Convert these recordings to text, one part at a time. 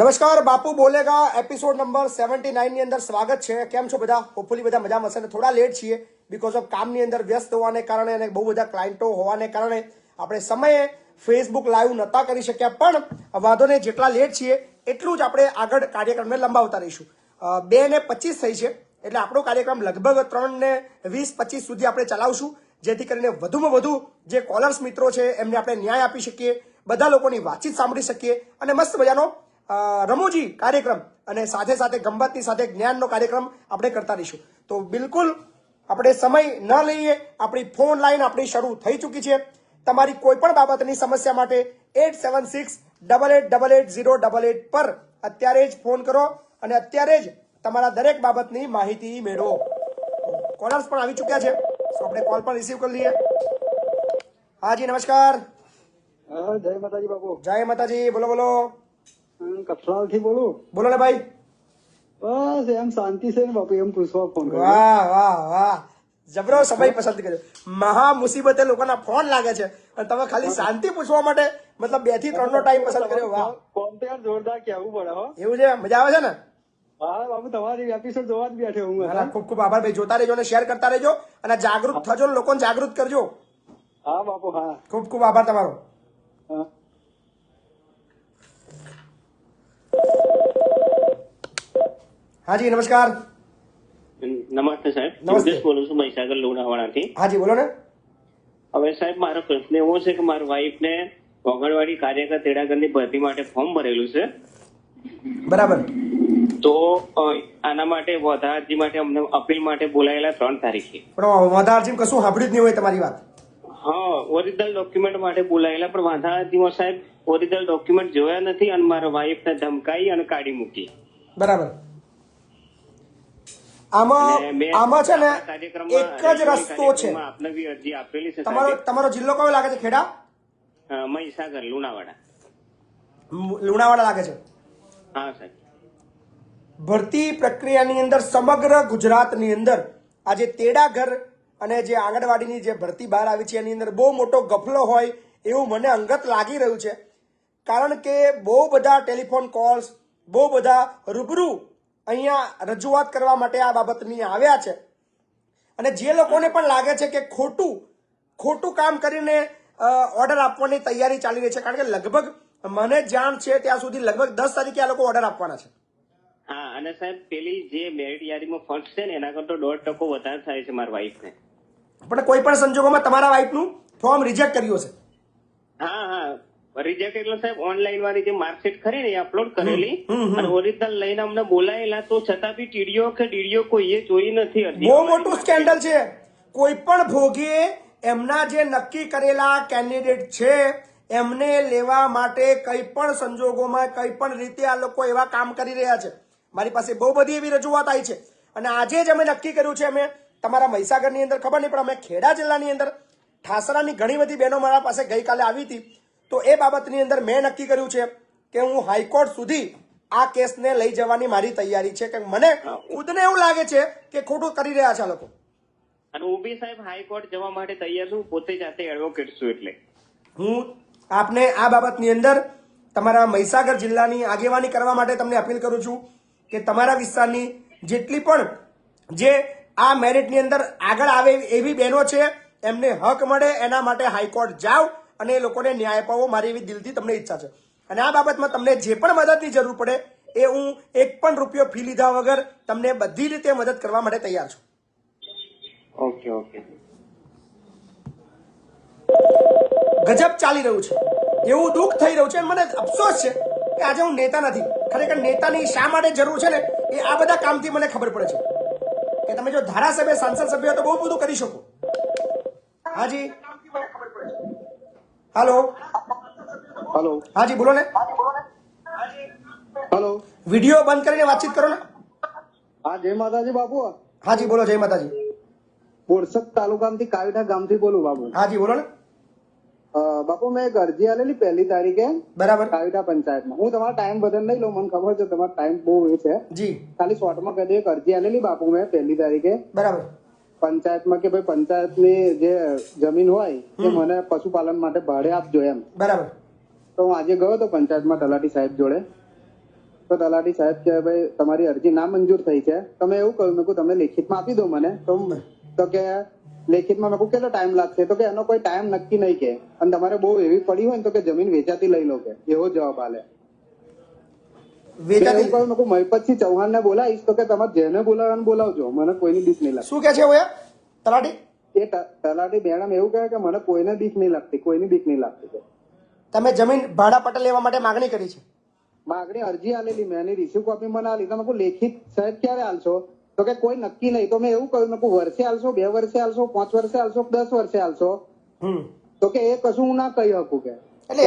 નમસ્કાર, બાપુ બોલેગા episode number 79 ની અંદર સ્વાગત છે. કેમ છો બધા? હોપફુલી બધા મજામાં હશે ને. થોડા લેટ છીએ બીકોઝ ઓફ કામની અંદર વ્યસ્ત હોવાને કારણે અને બહુ બધા ક્લાયન્ટો હોવાને કારણે આપણે સમયે ફેસબુક લાઈવ નહોતા કરી શક્યા. પણ વાંધો નહીં, જેટલા લેટ છીએ એટલું જ આપણે આગળ કાર્યક્રમને લંબાવતા રહીશું. 2:25 થઈ છે એટલે આપણો કાર્યક્રમ લગભગ 3:20-25 સુધી આપણે ચલાવશું, જેથી કરીને વધુમાં વધુ જે કોલર્સ મિત્રો છે એમને આપણે ન્યાય આપી શકીએ, બધા લોકોની વાતચીત સાંભળી શકીએ અને મસ્ત મજાનો રમૂજી કાર્યક્રમ અને સાથે સાથે ગંમતની સાથે જ્ઞાનનો કાર્યક્રમ આપણે કરતા રહીશું. તો બિલકુલ આપણે સમય ન લઈએ, આપણી ફોન લાઈન આપણી શરૂ થઈ ચૂકી છે. તમારી કોઈ પણ બાબતની સમસ્યા માટે 8768880888 પર અત્યારે જ ફોન કરો અને અત્યારે જ તમારા દરેક બાબતની માહિતી મેળવો. કોલર્સ પણ આવી ચૂક્યા છે, તો આપણે કોલ પણ રિસીવ કરી લઈએ. હાજી નમસ્કાર. જય માતાજી બાપુ. જય માતાજી. બોલો બોલો. કપસાલ થી બોલું. બોલો ને ભાઈ. બસ એમ શાંતિ છે ને બાપુ, એમ પૂછવા ફોન કર્યો. વાહ વાહ વાહ, જબરો સમય પસંદ કર્યો. મહા મુસીબતે લોકોના ફોન લાગે છે અને તમે ખાલી શાંતિ પૂછવા માટે મતલબ 2 થી 3 નો ટાઈમ પસંદ કર્યો. વાહ, ફોન તો યાર જોરદાર કેવું પડે હો. એવું છે? મજા આવે છે ને? હા બાપુ, તમારી એપિસોડ જોવા જ બેઠો હું. ખૂબ ખૂબ આભાર ભાઈ. જોતા રહેજો અને શેર કરતા રહેજો અને જાગૃત થજો, લોકોને જાગૃત કરજો. હા બાપુ, હા. ખૂબ ખૂબ આભાર તમારો. હા. હાજી નમસ્કાર. નમસ્તે સાહેબ. નમસ્તે. યોગેશ બોલું છું, મહીસાગર લુણાવાડાથી. હાજી બોલો ને. હવે સાહેબ, મારો પ્રશ્ન એવો છે કે મારી વાઈફ ને ઓગણવાડી કાર્યકર તેડાગરની ભરતી માટે ફોર્મ ભરેલું છે. બરાબર. તો આના માટે વધારા અરજી માટે અમને અપીલ માટે બોલાયેલા 3 તારીખે. પણ વધારજી કશું સાંભળ્યું જ નહીં હોય તમારી વાત. હા, ઓરિજિનલ ડોક્યુમેન્ટ માટે બોલાયેલા, પણ વાંધા અરજીમાં સાહેબ ઓરિજિનલ ડોક્યુમેન્ટ જોયા નથી અને મારા વાઈફને ધમકાઈ અને કાઢી મૂકી. બરાબર. આમાં છે ને એક જ રસ્તો છે. આપને બી અરજી આપેલી છે. તમારો જિલ્લો કયો લાગે છે? ખેડા? મહીસાગર લુણાવાડા. લુણાવાડા લાગે છે. હા સાહેબ. ભરતી પ્રક્રિયાની અંદર સમગ્ર ગુજરાતની અંદર આજે તેડાગર અને જે આંગણવાડીની જે ભરતી બહાર આવી છે એની અંદર બહુ મોટો ગફલો હોય એવું મને અંગત લાગી રહ્યું છે. કારણ કે બહુ બધા ટેલિફોન કોલ્સ, બહુ બધા રૂબરૂ અહીંયા રજૂઆત કરવા માટે આ બાબતની આવ્યા છે અને જે લોકોને પણ લાગે છે કે ખોટું કામ કરીને ઓર્ડર આપવાની તૈયારી ચાલી રહી છે. કારણ કે લગભગ મને જાણ છે ત્યાં સુધી લગભગ 10 તારીખે આ લોકો ઓર્ડર આપવાના છે. હા, અને સાહેબ પેલી જે મેરિટ યાદીમાં ફર્સ્ટ છે ને એના કરતા 1.5% વધારે થાય છે મારા વાઈફને. પણ કોઈ પણ સંજોગોમાં તમારા વાઈફનું ફોર્મ રિજેક્ટ કર્યું હશે. હા હા, રિજેક્ટ એટલે સાહેબ ઓનલાઈન વાળી જે માર્કશીટ ખરી ને એ અપલોડ કરેલી અને ઓરિજિનલ લઈને અમને બોલાયેલા, તો છતાં બી ટીડીઓ કે ડીડીઓ કોઈએ જોઈ નથી. બહુ મોટું સ્કેન્ડલ છે. કોઈ પણ ભોગે એમના જે નક્કી કરેલા કેન્ડિડેટ છે એમને લેવા માટે કઈ પણ સંજોગોમાં કઈ પણ રીતે આ લોકો એવા કામ કરી રહ્યા છે. મારી પાસે બહુ બધી એવી રજૂઆત આવી છે અને આજે જ અમે નક્કી કર્યું છે. અમે તમારા મહીસાગરની અંદર ખબર નહીં, પણ અમે ખેડા જિલ્લાની અંદર ઠાસરાની ઘણી બધી બહેનો મારા પાસે ગઈકાલે આવી હતી. તો એ બાબતની અંદર મેં નક્કી કર્યું છે કે હું હાઈકોર્ટ સુધી આ કેસને લઈ જવાની મારી તૈયારી છે. કે મને ખુદને એવું લાગે છે કે ખોટું કરી રહ્યા છે આ લોકો. અને હું બી સાહેબ હાઈકોર્ટ જવા માટે તૈયાર છું, પોતે જાતે એડવોકેટ છું. એટલે હું આપને આ બાબતની અંદર તમારા મહીસાગર જિલ્લાની આગેવાની કરવા માટે તમને અપીલ કરું છું કે તમારા વિસ્તારની જેટલી પણ જે આ મેરિટની અંદર આગળ આવે એવી બહેનો છે એમને હક મળે એના માટે હાઈકોર્ટ જાઓ અને એ લોકોને ન્યાય અપાવો. મારી એવી દિલથી તમને ઈચ્છા છે અને આ બાબતમાં તમને જે પણ મદદની જરૂર પડે એ હું 1 પણ રૂપિયો ફી લીધા વગર તમને બધી રીતે મદદ કરવા માટે તૈયાર છું. Okay okay. ગજબ ચાલી રહ્યું છે, એવું દુઃખ થઈ રહ્યું છે અને મને અફસોસ છે કે આજે હું નેતા નથી. ખરેખર નેતાની શા માટે જરૂર છે ને એ આ બધા કામથી મને ખબર પડે છે કે તમે જો ધારાસભ્ય, સાંસદ સભ્ય તો બહુ બધું કરી શકો. હાજી હાલો. હલો. હાજી બોલો ને. હલો. વિડીયો બંધ કરીને વાતચીત કરો ને. હા, જય માતાજી બાપુ. હાજી બોલો. જય માતાજી. બોરસદ તાલુકામાંથી કાવીઠા ગામથી બોલું બાપુ. હાજી બોલો ને. બાપુ, મેં એક અરજી આલેલી 1 તારીખે. બરાબર. કાવીઠા પંચાયતમાં. હું તમારો ટાઈમ બદલ નહીં લઉં, મને ખબર છે તમારો ટાઈમ બહુ એ છે. જી. ખાલી શોર્ટમાં કહી દઉં, એક અરજી આલેલી બાપુ મેં 1 તારીખે. બરાબર. પંચાયતમાં કે ભાઈ પંચાયતની જે જમીન હોય એ મને પશુપાલન માટે ભાડે આપજો એમ. બરાબર. તો હું આજે ગયો તો પંચાયતમાં તલાટી સાહેબ જોડે. તો તલાટી સાહેબ કે ભાઈ તમારી અરજી ના મંજૂર થઈ છે. તમે એવું કહ્યું મેં કહ્યું તમે લેખિતમાં આપી દો મને. તો કે લેખિતમાં મેં કહ્યું કેટલો ટાઈમ લાગશે? તો કે એનો કોઈ ટાઈમ નક્કી નહીં કે, અને તમારે બહુ એવી પડી હોય ને તો કે જમીન વેચાતી લઈ લો કે, એવો જવાબ આલે. વેચાતી એવું કહ્યું મેં કહ્યું મહિપતસિંહ ચૌહાણ ને બોલાવીશ તો કે તમારે જેને બોલાવવાનું બોલાવજો, મને કોઈની બીક નહીં લાગતી. શું કે છે ઓયા તલાટી? એ તલાટી મેડમ એવું કહે કે મને કોઈને બીક નહીં લાગતી, કોઈની બીક નહીં લાગતી. તમે જમીન ભાડા પટ્ટા લેવા માટે માગણી કરી છે? માગણી અરજી આલેલી મેં, એની રિસીવ કોપી મને આલી. તમે કહું લેખિત સાહેબ ક્યારે આલશો? તો કે કોઈ નક્કી નહીં. તો મેં એવું કહ્યું મેં કહું વર્ષે આલશો, 2 વર્ષે આલશો, 5 વર્ષે આલશો, 10 વર્ષે આલશો? તો કે એ કશું હું ના કહી શકું કે. એટલે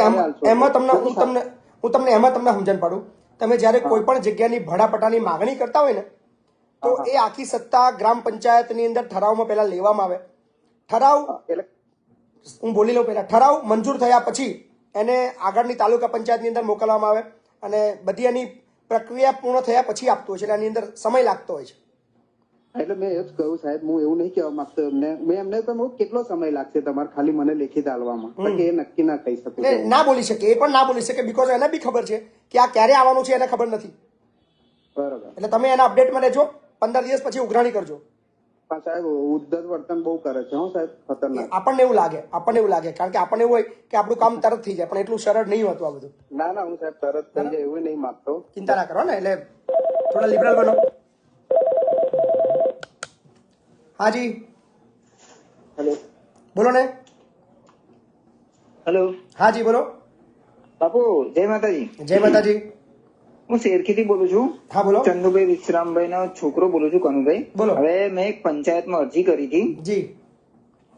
એમાં તમને હું તમને એમાં તમને સમજણ પાડું. તમે જ્યારે કોઈ પણ જગ્યાની ભાડા પટ્ટાની માગણી કરતા હોય ને તો એ આખી સત્તા ગ્રામ પંચાયતની અંદર ઠરાવમાં પહેલા લેવામાં આવે. ઠરાવ એટલે હું બોલી લઉં પહેલા. ઠરાવ મંજૂર થયા પછી એને આગળની તાલુકા પંચાયતની અંદર મોકલવામાં આવે અને બધી એની પ્રક્રિયા પૂર્ણ થયા પછી આપતું હોય છે. એટલે આની અંદર સમય લાગતો હોય છે. એટલે મેં એ જ કહ્યું સાહેબ, હું એવું નહીં કહેવા માંગતો એમને. મેં એમને કહ્યું કેટલો સમય લાગશે તમારે ખાલી મને લેખિત આલવામાં? તો કે એ નક્કી ના કહી શકું. એટલે ના બોલી શકે, એ પણ ના બોલી શકે, બીકોઝ એને બી ખબર છે કે આ ક્યારે આવવાનું છે એને ખબર નથી. બરોબર. એટલે તમે એના અપડેટમાં રહેજો, 15 દિવસ પછી ઉઘરાણી કરજો. પણ સાહેબ ઉદ્ધત વર્તન બહુ કરે છે હો સાહેબ, ખતરનાક. આપણને એવું લાગે કારણ કે આપણને એવું હોય કે આપણું કામ તરત થઈ જાય, પણ એટલું સરળ નહીં હોતું આ બધું. ના ના, હું સાહેબ તરત થઈ જાય એવું નહીં માંગતો. ચિંતા ના કરો ને, એટલે થોડા લિબરલ બનો. હાજી હેલો બોલો ને. હેલો હાજી બોલો. બાપુ જય માતાજી. જય માતાજી. હું શેરખીથી બોલું છું. હા બોલો. ચંદુભાઈ વિશ્રામભાઈ નો છોકરો બોલું છું, કનુભાઈ. બોલો. હવે મેં એક પંચાયતમાં અરજી કરી હતી. જી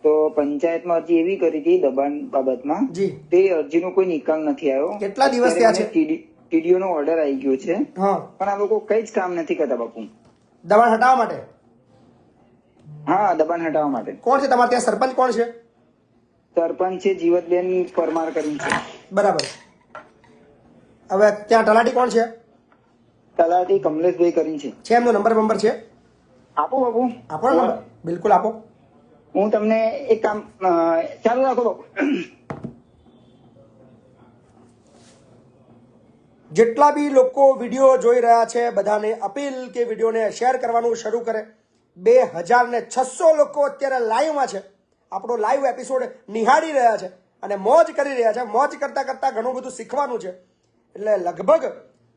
તો પંચાયતમાં અરજી એવી કરી હતી દબાણ બાબતમાં. જી. તે અરજીનો કોઈ નિકાલ નથી આવ્યો. કેટલા દિવસ થયા છે? ટીડીઓ નો ઓર્ડર આવી ગયો છે, હા, પણ આ લોકો કઈ જ કામ નથી કરતા બાપુ. દબાણ હટાવવા માટે? હા, દબાણ હટાવવા માટે. કોણ છે તમારે ત્યાં? સરપંચ કોણ છે? સરપંચ છે જીવતબેન પરમાર કરીને છે. બરાબર. હવે ત્યાં તલાટી કોણ છે? તલાટી કમલેશભાઈ કરીને છે. છે એમનો નંબર છે? આપો બાપુ. આપો ને નંબર. બિલકુલ આપો. હું તમને એક કામ ચાલુ રાખો બાપુ. જેટલા બી લોકો વિડીયો જોઈ રહ્યા છે બધાને અપીલ કે વિડીયોને શેર કરવાનું શરૂ કરે. 2600 લોકો અત્યારે લાઈવમાં છે, આપણો લાઈવ એપિસોડ નિહાળી રહ્યા છે અને મોજ કરી રહ્યા છે. મોજ કરતા કરતા ઘણું બધું શીખવાનું છે. એટલે લગભગ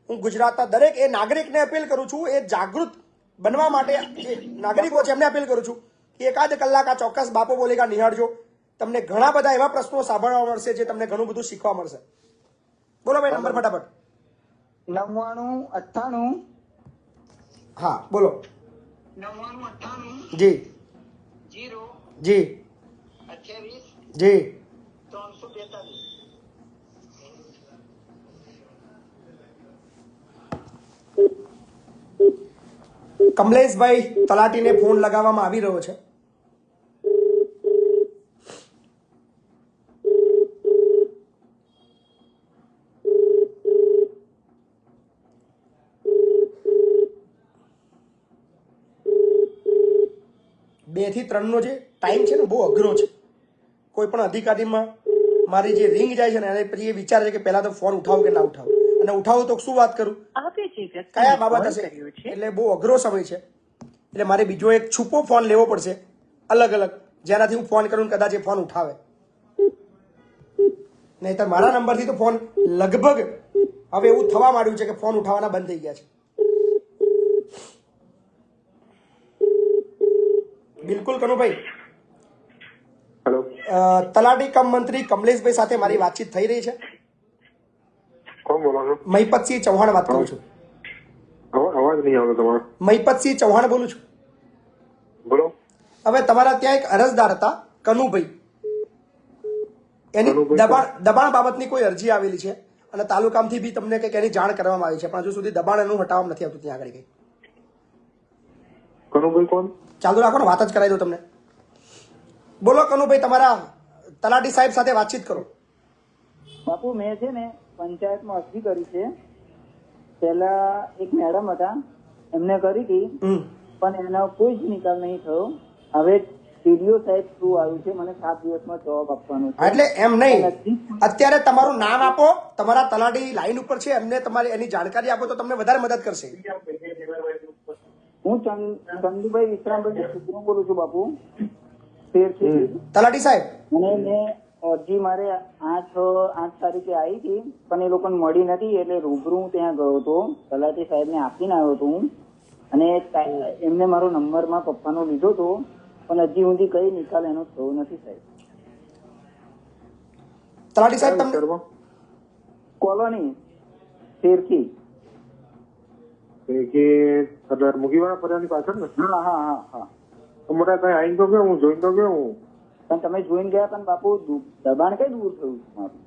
હું ગુજરાતના દરેક એ નાગરિકને અપીલ કરું છું, એ જાગૃત બનવા માટે જે નાગરિકો છે એમને અપીલ કરું છું કે એકાદ કલાક આ ચોક્કસ બાપો બોલેગા નિહાળજો. તમને ઘણા બધા એવા પ્રશ્નો સાંભળવા મળશે જે તમને ઘણું બધું શીખવા મળશે. બોલો ભાઈ નંબર ફટાફટ. 9998. હા બોલો. 9998 જી 0 જી 28 જી. 342. કમલેશભાઈ તલાટીને ફોન લગાવવામાં આવી રહ્યો છે. બે થી 3 નો જે ટાઈમ છે ને બહુ અઘરો છે. કોઈ પણ અધિકારીમાં મારી જે રિંગ જાય છે ને એને પછી એ વિચારે છે કે પહેલા તો ફોન ઉઠાવું કે ના ઉઠાવું, અને ઉઠાવું તો શું વાત કરું, કયા બાબત હશે, એટલે બહુ અઘરો સમય છે. એટલે મારે બીજો એક છૂપો ફોન લેવો પડશે અલગ અલગ, જેનાથી હું ફોન કરું કદાચ એ ફોન ઉઠાવે. નહીતર મારા નંબરથી તો ફોન લગભગ હવે એવું થવા માંડ્યું છે કે ફોન ઉઠાવવાના બંધ થઈ ગયા છે. બિલકુલ કનુભાઈ. હેલો, તલાટી કમ મંત્રી કમલેશભાઈ સાથે મારી વાતચીત થઈ રહી છે. કોણ બોલો છો? મહિપતસિંહ ચૌહાણ વાત કરું છું. અવાજ નહીં આવતો તમારો. મહિપતસિંહ ચૌહાણ બોલું છું. બોલો. હવે તમારા ત્યાં એક અરજદાર હતા કનુભાઈ, એની દબાણ બાબતની કોઈ અરજી આવેલી છે અને તાલુકામાંથી બી તમને કંઈક એની જાણ કરવામાં આવી છે, પણ હજુ સુધી દબાણ એનું હટાવવામાં નથી આવતું ત્યાં આગળ કઈ. કનુભાઈ કોણ? ચાલુ રાખો ને, વાત જ કરાવી દો તમને. બોલો કનુભાઈ, તમારા તલાટી સાહેબ સાથે વાતચીત કરો. બાપુ મેં છે ને પંચાયતમાં અરજી કરી છે. પહેલા એક મેડમ હતા, એમને કરી હતી, પણ એનો કોઈ જ નિકાલ નહીં થયો. હવે ટીડીઓ સાહેબ થ્રુ આવ્યું છે, મને 7 દિવસમાં જવાબ આપવાનો છે. એટલે એમ નહીં, અત્યારે તમારું નામ આપો, તમારા તલાટી લાઈન ઉપર છે, એમને તમારી એની જાણકારી આપો તો તમને વધારે મદદ કરશે. હું ચંદુભાઈ વિશ્રામભાઈ સુપ્રો બોલું છું બાપુ, તેરથી. તલાટી સાહેબ, અને મેં અરજી મારે 8 તારીખે આવી હતી, પણ એ લોકોને મળી નથી, એટલે રૂબરૂ હું ત્યાં ગયો હતો, તલાટી સાહેબને આપીને આવ્યો હતો હું, અને એમને મારો નંબર માં પપ્પાનો લીધો હતો, પણ હજી સુધી કઈ નિકાલ એનો થયો નથી સાહેબ. તલાટી સાહેબ તમને કોલોની તેરથી. મુગીવાળા ફર્યાની પાછળ ને? હા હા હા હા. મોટા કઈ આઈને તો ગયો હું, જોઈને તો ગયો હું. પણ તમે જોઈને ગયા, પણ બાપુ દબાણ કઈ દૂર થયું મારું?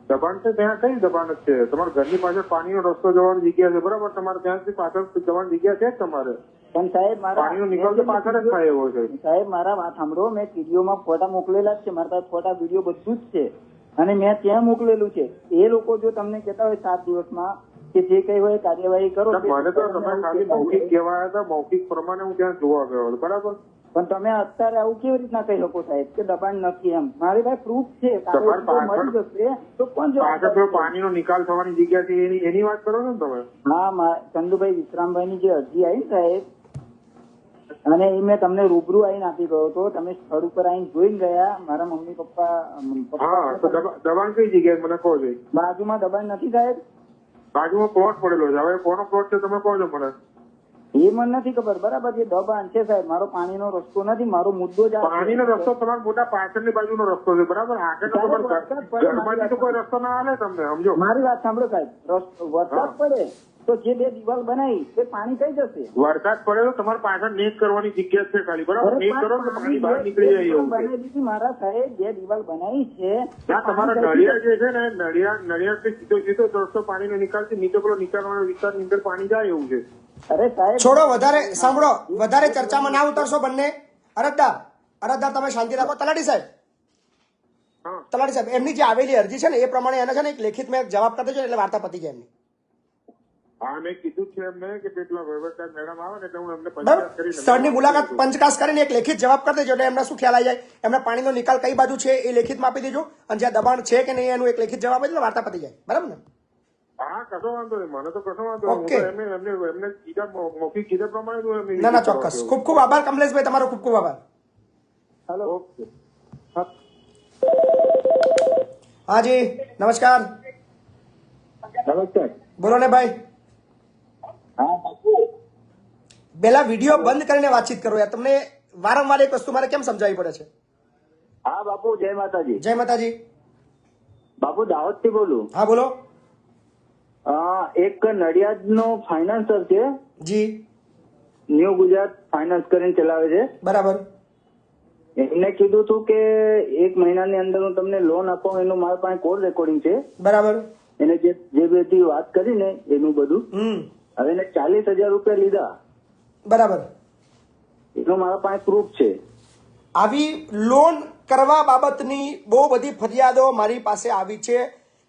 દબાણ છે ત્યાં કઈ દબાણ જ છે? તમારા ઘરની પાછળ પાણીનો રસ્તો જવાની જગ્યા છે, બરાબર? તમારે ત્યાંથી પાછળ જવાની જગ્યા છે જ તમારે. પણ સાહેબ પાણીનો નિકાલ તો પાછળ જ થાય એવો છે. સાહેબ મારા વાત સાંભળો, મેં ટીડીઓમાં ફોટા મોકલેલા જ છે, મારા પાસે ફોટા વિડીયો બધું જ છે, અને મેં ત્યાં મોકલેલું છે. એ લોકો જો તમને કહેતા હોય 7 દિવસમાં કે જે કઈ હોય કાર્યવાહી કરો. મને તો તમે ખાલી મૌખિક કહેવાયા હતા, મૌખિક પ્રમાણે હું ત્યાં જોવા ગયો હતો, બરાબર? પણ તમે અત્યારે આવું કેવી રીતના કહી શકો સાહેબ કે દબાણ નથી? એમ મારી પાસે પ્રૂફ છે, મળી જશે તો કોણ પાછળ પાણીનો નિકાલ થવાની જગ્યા છે એની વાત કરો છો ને તમે? હા, ચંદુભાઈ વિશ્રામભાઈ ની જે અરજી આવી સાહેબ, અને એ મેં તમને રૂબરૂ આવીને આપી ગયો હતો, તમે સ્થળ ઉપર આવીને જોઈને ગયા. મારા મમ્મી પપ્પા. હા, તો દબાણ કઈ જગ્યાએ મને કહો છો? બાજુમાં દબાણ નથી સાહેબ, બાજુમાં પ્લોટ પડેલો છે. હવે કોનો પ્લોટ છે તમે કહો છો મને? એ મને નથી ખબર, બરાબર? જે દબાણ છે સાહેબ, મારો પાણીનો રસ્તો નથી, મારો મુદ્દો જ પાણીનો રસ્તો તમારા મોટા પાછળની બાજુનો રસ્તો છે, બરાબર? આગળ તો ઘરમાંથી તો કોઈ રસ્તો ના આવે તમને, સમજો. મારી વાત સાંભળો સાહેબ, વરસાદ પડે તો જે 2 દિવાલ બનાવી તે પાણી કઈ જશે? વરસાદ પડે તો તમારે પાછળ નેટ કરવાની જગ્યા છે ખાલી, બરાબર? નેટ કરો તો પાણી બહાર નીકળી જાય એવું બનાવી દીધી મારા સાહેબ, 2 દિવાલ બનાવી છે. તમારા નળિયા જે છે ને, નળિયા સીધો રસ્તો પાણીનો નિકાલ છે, નીચે પેલો નિકાલવાળો વિસ્તારની અંદર પાણી જાય એવું છે. અરે સાહેબ છોડો, વધારે સાંભળો, વધારે ચર્ચામાં ના ઉતરશો બંને. અરજદાર તમે શાંતિ રાખો. તલાટી સાહેબ, તલાટી સાહેબ, એમની જે આવેલી અરજી છે ને એ પ્રમાણે એને છે ને એક લેખિત મેં જવાબ કરી દેજો, એટલે વાર્તા પતી જાય એમની. હા, મેં કીધું છે એમને કે પેલા વહીવટદાર મેડમ આવે ને એટલે હું એમને બરાબર, સ્થળની મુલાકાત પંચકાશ કરીને એક લેખિત જવાબ કરી દેજો, એટલે એમને શું ખ્યાલ આવી જાય, એમને પાણીનો નિકાલ કઈ બાજુ છે એ લેખિતમાં આપી દેજો, અને જ્યાં દબાણ છે કે નહીં એનું એક લેખિત જવાબ આપી દો, વાર્તા પતી જાય. બરાબર ને? હા, કશો વાંધો નહીં, મને તો કશો વાંધો નહીં. એમને કીધા મૌખિક કીધા પ્રમાણે ના ના, ચોક્કસ. ખૂબ ખૂબ આભાર કમલેશભાઈ, તમારો ખૂબ ખૂબ આભાર. હેલો. ઓકે. હા જી, નમસ્કાર. નમસ્કાર. બોલો ને ભાઈ. પેલા વિડીયો બંધ કરીને વાતચીત કરો યાર. તમને વારંવાર એક વસ્તુ મારે કેમ સમજાવવી પડે છે? હા બાપુ, જય માતાજી. જય માતાજી. બાપુ દાહોદ થી બોલું. હા બોલો. એક નડિયાદ નો ફાઇનાન્સર છે, જી. ન્યુ ગુજરાત ફાઇનાન્સ કરીને ચલાવે છે. બરાબર. એમને કીધું હતું કે 1 મહિનાની અંદર હું તમને લોન આપું, એનું મારા પાસે કોલ રેકોર્ડિંગ છે. બરાબર. એને જે બધી વાત કરી ને એનું બધું, હવે એને 40,000 રૂપિયા લીધા. બરાબર. એનો મારા પાસે પ્રૂફ છે. આવી લોન કરવા બાબતની બહુ બધી ફરિયાદો મારી પાસે આવી છે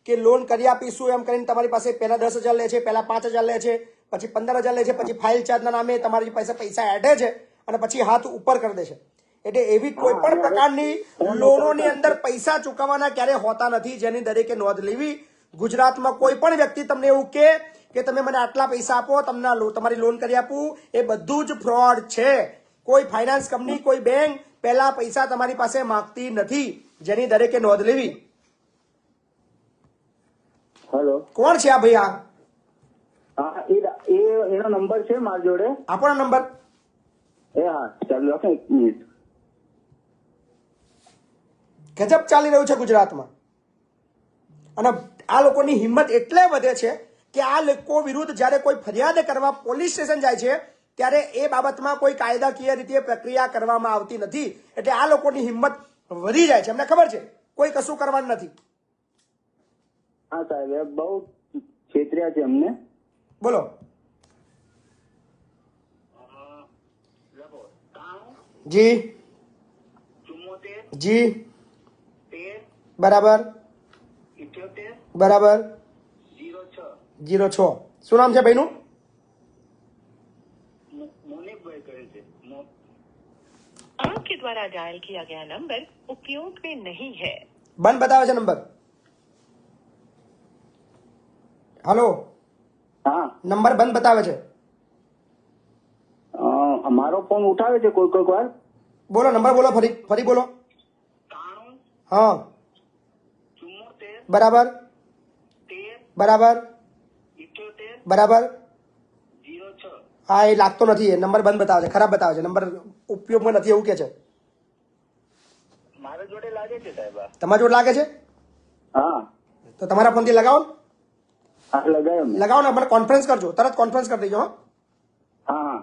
કે લોન કરી આપીશું એમ કરીને તમારી પાસે પહેલા 10,000 લે છે, પહેલા 5,000 લે છે, પછી 15,000 લે છે, પછી ફાઇલ ચાર્જના નામે તમારી પાસે પૈસા એડે છે અને પછી હાથ ઉપર કરી દે છે. એટલે એવી કોઈ પણ પ્રકારની લોનોની અંદર પૈસા ચૂકવવાના ક્યારે હોતા નથી, જેની દરેકે નોંધ લેવી. ગુજરાતમાં કોઈ પણ વ્યક્તિ તમને એવું કે તમે મને આટલા પૈસા આપો, તમને તમારી લોન કરી આપું, એ બધું જ ફ્રોડ છે. કોઈ ફાઇનાન્સ કંપની, કોઈ બેંક પહેલા પૈસા તમારી પાસે માંગતી નથી, જેની દરેકે નોંધ લેવી. હેલો, કોણ છે આ ભાઈ? હા, એનો નંબર છે મારી જોડે. આપણો નંબર. હા, ચાલુ રાખો 1 મિનિટ. ગજબ ચાલી રહ્યું છે ગુજરાતમાં, અને આ લોકોની હિંમત એટલે વધે છે કે આ લોકો વિરુદ્ધ જ્યારે કોઈ ફરિયાદ કરવા પોલીસ સ્ટેશન જાય છે ત્યારે એ બાબતમાં કોઈ કાયદાકીય રીતે પ્રક્રિયા કરવામાં આવતી નથી. એટલે આ લોકોની હિંમત વધી જાય છે. એમને ખબર છે કોઈ કશું કરવાનું નથી. હા સાહેબ, બહુ છેતર્યા છે અમને. બોલો. જી. જી. બરાબર. 06. શું નામ છે ભાઈનું? आपके द्वारा डायल किया गया नंबर उपयोग में नहीं है। બંધ બતાવે છે નંબર. હલો, હા નંબર બંધ બતાવે છે. મારો ફોન ઉઠાવે છે કોઈ કોઈ વાર. બોલો નંબર બોલો, ફરી બોલો. 93 હા 74 બરાબર 13 બરાબર 78 બરાબર. 06. હા, એ લાગતો નથી. એ નંબર બંધ બતાવે છે, ખરાબ બતાવે છે. નંબર ઉપયોગમાં નથી એવું કે છે. મારા જોડે લાગે છે સાહેબ. તમારા જોડે લાગે છે હા તો તમારા ફોનથી લગાવો ને. હા લગાયો મેં. લગાવો ને, મને કોન્ફરન્સ કરજો, તરત કોન્ફરન્સ કરી દેજો. હા, હા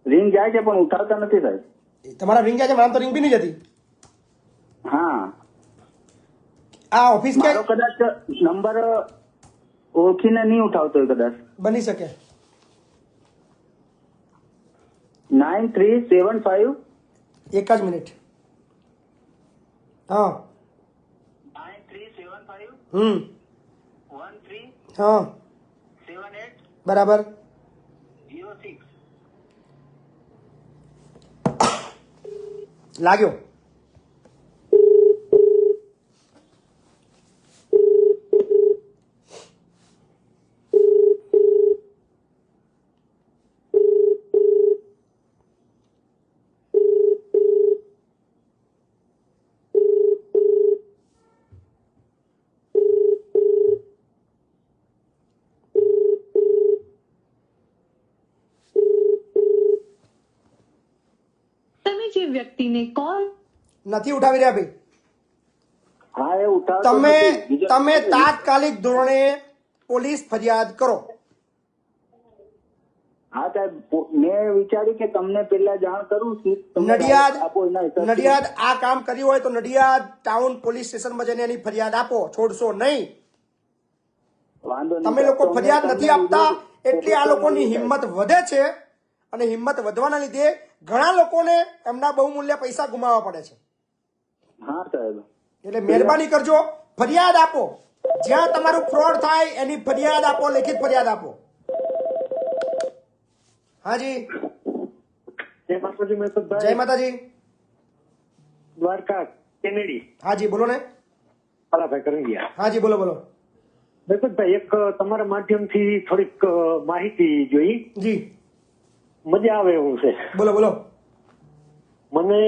રિંગ જાય છે પણ ઉઠાવતા નથી સાહેબ. તમારા રિંગ જાય છે, મારા તો રિંગ બી નહીં જતી. હા આ ઓફિસ મારો ક્યાં કદાચ નંબર ઓળખીને નહીં ઉઠાવતો હોય કદાચ. બની શકે? 9375 એક જ મિનિટ. હા 9375 હમ 13 હા 78 બરાબર. 06. લાગ્યો. તમે જે વ્યક્તિને કોલ નથી ઉઠાવી રહ્યા ભાઈ. હા એ ઉઠાવતો તમે નથી. બીજો તમે તાત્કાલિક ધોરણે પોલીસ ફરિયાદ કરો. હા સાહેબ મેં વિચાર્યું કે તમને પેલા જાણ કરું છું. તમે નડિયાદ આપો એના હિસાબથી. નડિયાદ આ કામ કર્યું હોય તો નડિયાદ ટાઉન પોલીસ સ્ટેશનમાં જઈને એની ફરિયાદ આપો, છોડશો નહીં. વાંધો નહીં. તમે લોકો તો ફરિયાદ મેં નથી તમને આપતા વિડીયો- એટલે આ લોકોની હિંમત વધે છે, અને હિંમત વધવાના લીધે ઘણા લોકોને એમના બહુમૂલ્ય પૈસા ગુમાવવા પડે છે. હા સાહેબ એટલે મહેરબાની કરજો, ફરિયાદ આપો. જ્યાં તમારું ફ્રોડ થાય એની ફરિયાદ આપો, લેખિત ફરિયાદ આપો. હાજી, જય માતાજી મેસુદભાઈ. જય માતાજી. દ્વારકા કેનેડી. હાજી બોલો ને. પરાભાઈ કરંગિયા. હાજી બોલો બોલો. મેસુદભાઈ એક તમારા માધ્યમથી થોડીક માહિતી જોઈ, જી મજા આવે એવું છે. બોલો બોલો. મને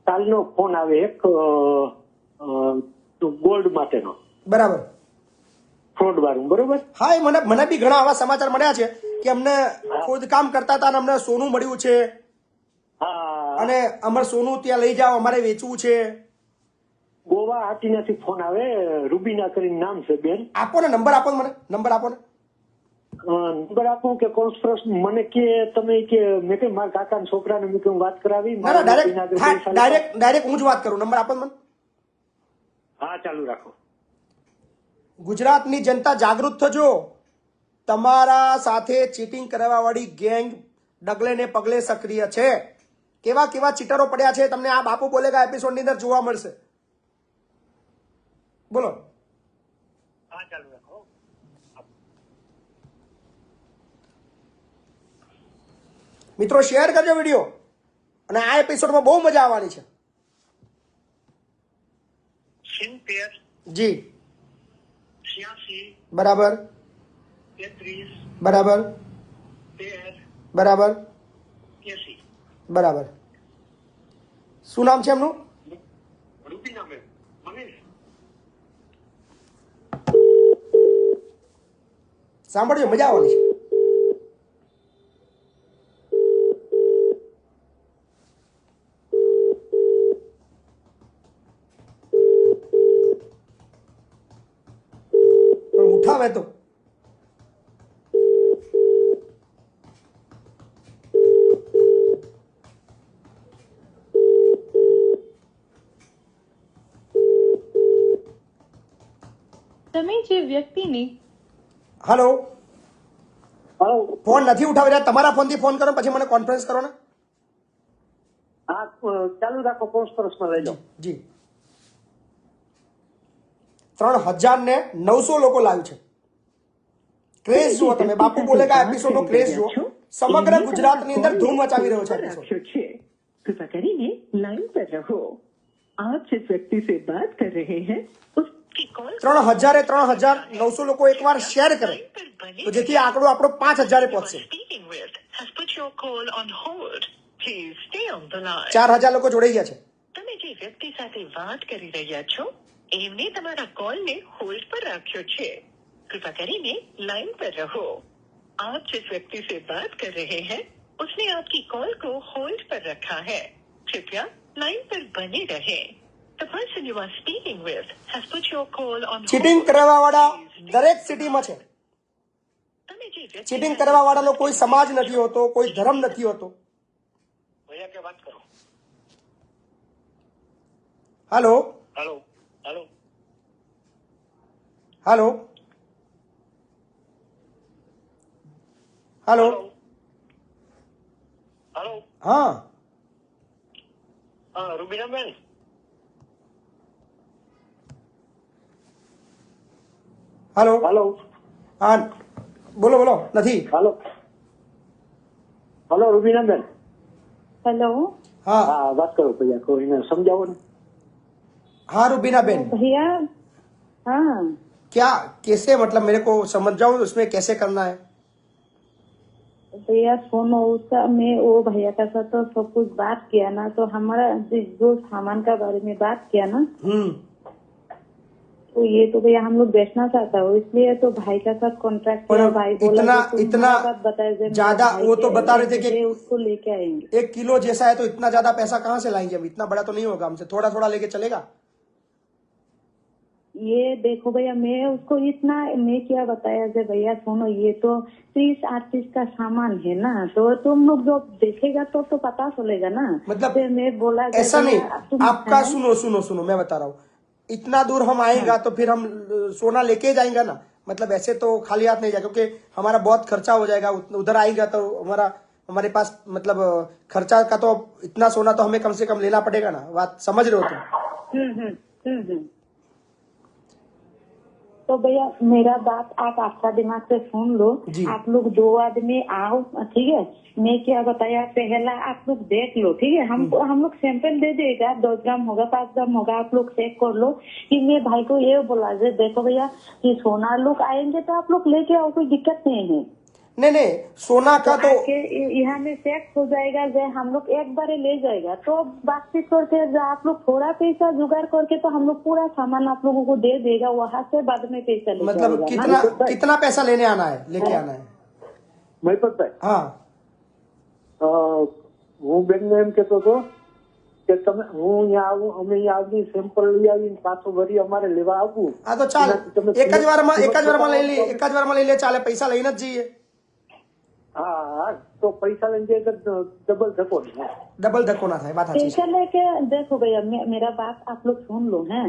કાલનો ફોન આવે એક ગોલ્ડ માટેનો, બરાબર. ફ્રોડ વાળું, બરોબર. હા, એ મને બી ઘણા આવા સમાચાર મળ્યા છે કે અમને ખુદ કામ કરતા હતા અને અમને સોનું મળ્યું છે, હા અને અમારે સોનું ત્યાં લઈ જાઓ, અમારે વેચવું છે. ગોવા હાટીનાથી ફોન આવે, રૂબીના કરીને નામ છે બેન. આપો ને નંબર, આપો ને મને નંબર આપો ને. નંબર આપું કે કોન્ફરન્સ મને કે તમે કે મેં કે મારા કાકાના છોકરાને મેં કેમ વાત કરાવી. ના ના, ડાયરેક્ટ હું જ વાત કરું. નંબર આપો ને મને. હા ચાલુ રાખો. ગુજરાતની જનતા જાગૃત થજો. તમારા સાથે ચીટિંગ કરવા વાળી ગેંગ ડગલે ને પગલે સક્રિય છે. કેવા કેવા ચીટરો પડ્યા છે તમને આ બાપુ બોલેગા એપિસોડની અંદર જોવા મળશે. બોલો. હા ચાલુ રાખો. મિત્રો શેર કરજો વિડીયો, અને આ એપિસોડમાં બહુ મજા આવવાની છે. 70 જી 86 બરાબર 33 બરાબર 13 બરાબર 80. બરાબર. શું નામ છે એમનું? રૂબીના બેન મનીષ. સાંભળજો, મજા આવવાની છે. પણ ઉઠાવે તો. તમે જે વ્યક્તિને હલો, હલો ફોન નથી ઉઠાવી રહ્યા. તમારા ફોનથી ફોન કરો, પછી મને કોન્ફરન્સ કરો ને. હા ચાલુ રાખો, કોન્ફરન્સમાં લઈ જાઓ. જી. 3,900 લોકો લાઈવ છે. ક્રેઝ જુઓ તમે, બાપુ બોલેગા એપિસોડ નો ક્રેઝ જુઓ. સમગ્ર ગુજરાતની અંદર ધૂમ મચાવી રહ્યો છે એપિસોડ. कृपा करिए लाइन पर रहो. आप जिस व्यक्ति से बात कर रहे हैं उसकी कॉल 3,900 લોકો એકવાર શેર કરે તો જેથી આંકડો આપણો 5,000 પહોંચશે. speaking with has put your call on hold. Please stay on the line. 4,000 લોકો જોડાઈ ગયા છે. તમે જે વ્યક્તિ સાથે વાત કરી રહ્યા છો એમને તમારા કોલને હોલ્ડ પર રાખ્યો છે. कृपा करिए लाइन पर रहो. आप जिस व्यक्ति से बात कर रहे हैं उसने आपकी कॉल को होल्ड पर रखा है. कृपया लाइन पर बने रहें. The person you are speaking with has put your call on hold. Cheating કરવા વાળા દરેક સિટીમાં છે. તમે જે વ્યક્તિ ચીટિંગ કરવા વાળાનો કોઈ સમાજ નથી હોતો, કોઈ ધર્મ નથી હોતો. ભૈયા કે વાત કરો. હાલો હાલો હાલો હાલો હાલો હાલો હા હા રૂબીનાબેન હાલો હાલો હા બોલો બોલો. નથી. હાલો હાલો રૂબીનાબેન. हेलो હા હા વાત કરો ભૈયા, કોઈને સમજાવો ને. हाँ रुबीना बेन, भैया. हाँ क्या कैसे, मतलब मेरे को समझाओ उसमें कैसे करना है. भैया सुनो, उसका मैं वो भैया का साथ तो सब कुछ बात किया ना, तो हमारा जो सामान का बारे में बात किया ना, तो ये तो भैया हम लोग बेचना चाहता हो, इसलिए तो भाई का साथ कॉन्ट्रैक्ट किया. भाई बोला इतना कि तुम इतना हमारा बात बताए दे, ज्यादा भाई वो तो के बता रहे थे कि उसको लेके आएंगे. 1 किलो जैसा है तो इतना ज्यादा पैसा कहाँ से लाएंगे हम, इतना बड़ा तो नहीं होगा हमसे, थोड़ा थोड़ा लेके चलेगा. ये देखो भैया, मैं उसको इतना मैं क्या बताया जे भैया सुनो, ये तो 30-38 का सामान है ना, तो तुम लोग जो देखेगा तो पता चलेगा ना. मतलब फिर मैं बोला जे ऐसा नहीं, भैया, तुम आपका सुनो सुनो सुनो मैं बता रहा हूँ, इतना दूर हम आएगा तो फिर हम सोना लेके जाएंगे ना, मतलब ऐसे तो खाली हाथ नहीं जाएगा, क्योंकि हमारा बहुत खर्चा हो जाएगा. उधर आएगा तो हमारे पास मतलब खर्चा का तो इतना सोना तो हमें कम से कम लेना पड़ेगा ना. बात समझ रहे हो तुम. तो भैया मेरा बात आप आपका दिमाग से सुन लो. जी. आप लोग 2 आदमी आओ, ठीक है. मैं क्या बताया, पहला आप लोग देख लो, ठीक है. हम लोग सैंपल दे देगा, 10 ग्राम होगा 5 ग्राम होगा, आप लोग चेक कर लो. कि मैं भाई को ये बोला जे देखो भैया कि सोना लोग आएंगे तो आप लोग लेके आओ, कोई दिक्कत नहीं है. नहीं सोना का तो यहाँ में चेक हो जाएगा जे हम लोग एक बार ले जाएगा, तो बातचीत करके आप लोग थोड़ा पैसा जुगाड़ करके तो हम लोग पूरा सामान आप लोगों को दे देगा, वहाँ से बाद में पैसा लेके मतलब आएगा ना. कितना पैसा लेने आना है, लेके आना है. મહિપતભાઈ, हाँ હું બેનને એમ કેતો હતો કે તમે હું અહીંયા આવું, અમે અહીંયા આવી સેમ્પલ લઈ આવીને પાછું વળી અમારે લેવા આવવું. हाँ तो चाल एक ज वारमा लई ले चाले, पैसा लईने ज जईए. હા હા, તો પૈસા લઈને જઈએ તો ડબલ ધક્કો નહીં. डबल धक्को ना थाय, बात अच्छी पैसा लेके देखो भैया, मेरा बात आप लोग सुन लो है.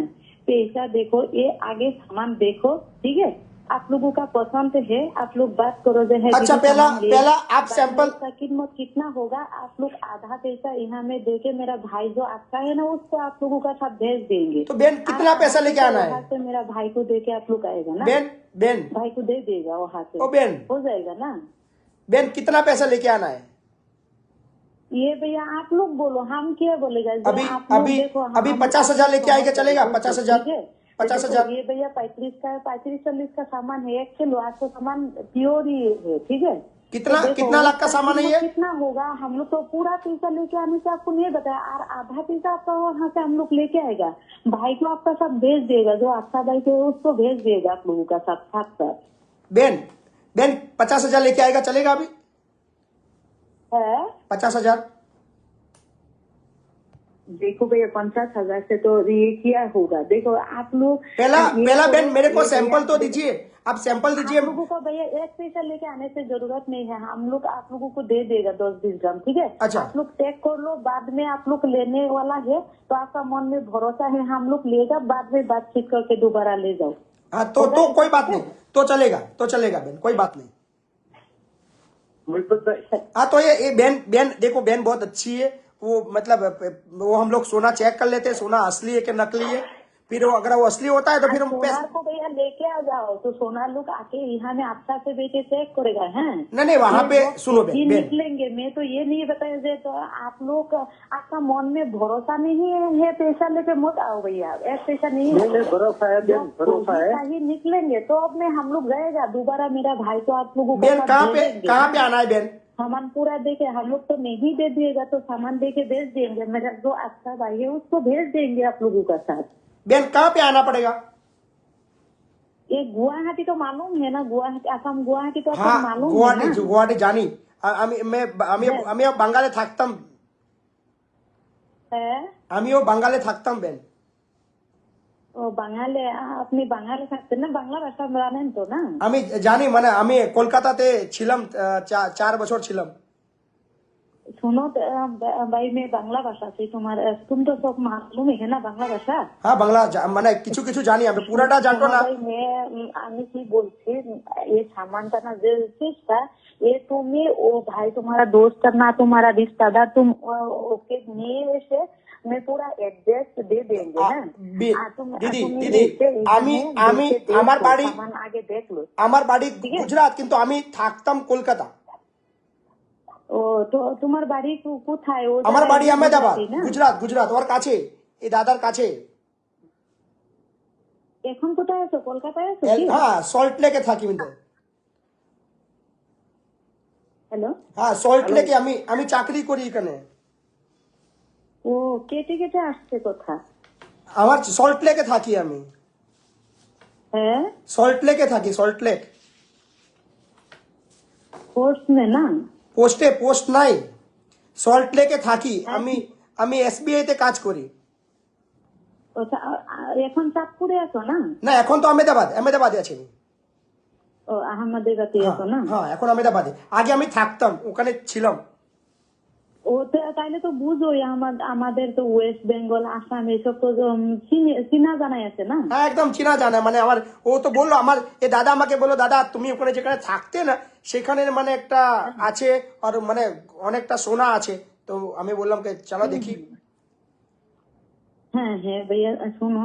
पैसा देखो, ये आगे सामान देखो, ठीक है. आप लोगों का पसंद है, आप लोग बात करो जो है. अच्छा पहला आप सैंपल का कीमत कितना होगा, आप लोग आधा पैसा यहाँ में देके मेरा भाई जो आपका है ना उसको आप लोगों का साथ भेज देंगे. तो बेन कितना पैसा लेके आना है. वहाँ से मेरा भाई को देके आप लोग आएगा ना, बेन भाई को दे देगा वहाँ से. ओ बेन हो जाएगा ना. बेन कितना पैसा लेके आना है. ये भैया आप लोग बोलो, हम क्या बोलेगा. अभी आप लोग अभी देखो, अभी हम 50,000 लेके आएगा, चलेगा 50,000. ठीक है. 50,000 ये भैया 35-40 का सामान है, 1 किलो. आपका सामान प्योर ही है, ठीक है. कितना तो देखो, कितना लाख का सामान है ये. कितना होगा, हम लोग तो पूरा पैसा लेके आने से आपको नहीं बताया, और आधा पैसा आपका वहाँ से हम लोग लेके आएगा, भाई को आपका साथ भेज देगा, जो आपका भाई को उसको भेज देगा आप लोगों का साथ. बेन 50,000 लेके आएगा, चलेगा अभी है 50,000. देखो भैया 50,000 से तो ये क्या होगा. देखो आप लोग पहला बेन मेरे को सैंपल तो दीजिए, आप सैंपल दीजिए. हम लोगों को भैया 1 पैसा लेके आने से जरूरत नहीं है, हम लोग आप लोगों को दे देगा 10-20 ग्राम, ठीक है. अच्छा. आप लोग चेक कर लो, बाद में आप लोग लेने वाला है तो आपका मन में भरोसा है, हम लोग लेगा, बाद में बातचीत करके दोबारा ले जाओ. हाँ तो कोई बात नहीं, तो चलेगा बेन, कोई बात नहीं. મહિપતભાઈ, हाँ तो ये बेन देखो, बेन बहुत अच्छी है. वो मतलब वो हम लोग सोना चेक कर लेते हैं, सोना असली है कि नकली है. फिर वो अगर वो असली होता है तो फिर हम सोनार को भैया लेके आ जाओ तो सोनार लोग आके यहाँ में आपका से बेटे चेक करेगा है। नहीं वहां पे सुनो जी बेन निकलेंगे। मैं तो ये नहीं बताया जे तो आप लोग आपका मन में भरोसा नहीं है पैसा लेके मत आओ भैया, ऐसा पैसा नहीं है। भरोसा है बेन, भरोसा है। ही निकलेंगे तो अब में हम लोग गएगा दोबारा। मेरा भाई तो आप लोगों को बेन साथ कहाँ भेजेंगे पे आना है बेन? सामान पूरा देके हम लोग तो नहीं दे दिएगा तो सामान देके भेज देंगे। मेरा जो अच्छा भाई है उसको भेज देंगे आप लोगों का साथ। बेन कहाँ पे आना पड़ेगा? ये गुवाहाटी तो मालूम है ना, गुवाहाटी आसाम गुवाहाटी तो आपको हाँ मालूम है গুয়াহাটি ना। গুয়াহাটি জানি। আমিও বাঙ্গালে থাকতাম, है? আমিও বাঙ্গালে থাকতাম বেন। ও বাঙালি, আপনি বাঙালি থাকতেন না, বাংলা ভাষা জানেন তো না? আমি জানি মানে আমি কলকাতাতে ছিলাম 4 বছর ছিলাম। सुनो भाई मैं बांग्ला भाषा से तुम तो सब मालूम है ना बांग्ला भाषा। হ্যাঁ বাংলা মানে কিছু কিছু জানি, আমি পুরাটা জানতো না। ভাই আমি কি বলছি ये सामानটা না যে চেষ্টা ये তুমি ও भाई तुम्हारा दोस्त ना तुम्हारा रिश्तेदार तुम ओके নিয়ে এসে मैं पूरा एड्रेस दे देंगे ना। দিদি দিদি আমি আমার বাড়ি আগে দেখলো আমার বাড়ি গুজরাট কিন্তু আমি থাকতাম কলকাতা। ও তো তোমার বাড়ি কোথায়? আমার বাড়ি আহমেদাবাদ, গুজরাট ওর কাছে, এই দাদার কাছে। এখন কোথায় আছো? কলকাতায় আছো? হ্যাঁ সল্ট লেকে থাকি আমি তো। হ্যালো হ্যাঁ সল্ট লেকে আমি চাকরি করি এখানে। ও কেটে কেটে আসছে কথা। আমার সল্ট লেকে থাকি আমি। হ্যাঁ সল্ট লেকে থাকি, সল্ট লেক। কোর্স মে না পোস্ট নাই, সল্ট লেকে থাকি আমি এসবিআই তে কাজ করি। এখন চাঁদপুরে আছো না? না এখন তো আহমেদাবাদে আছি আমি। ও আহমেদাবাদে আছো না? হ্যাঁ এখন আহমেদাবাদে, আগে আমি থাকতাম ওখানে ছিলাম। ও তাইলে তো বুঝোই আমাদের তো ওয়েস্ট বেঙ্গল আসাম এসব তো চিনা জানাই আছে না। হ্যাঁ একদম চিনা জানা, মানে আমার ও তো বললো, আমার এ দাদা আমাকে বললো দাদা তুমি ওখানে যেখানে থাকতে না সেখানে মানে একটা আছে আর মানে অনেকটা সোনা আছে। তো আমি বললাম চলো দেখি। হ্যাঁ হ্যাঁ ভাইয়া শোনো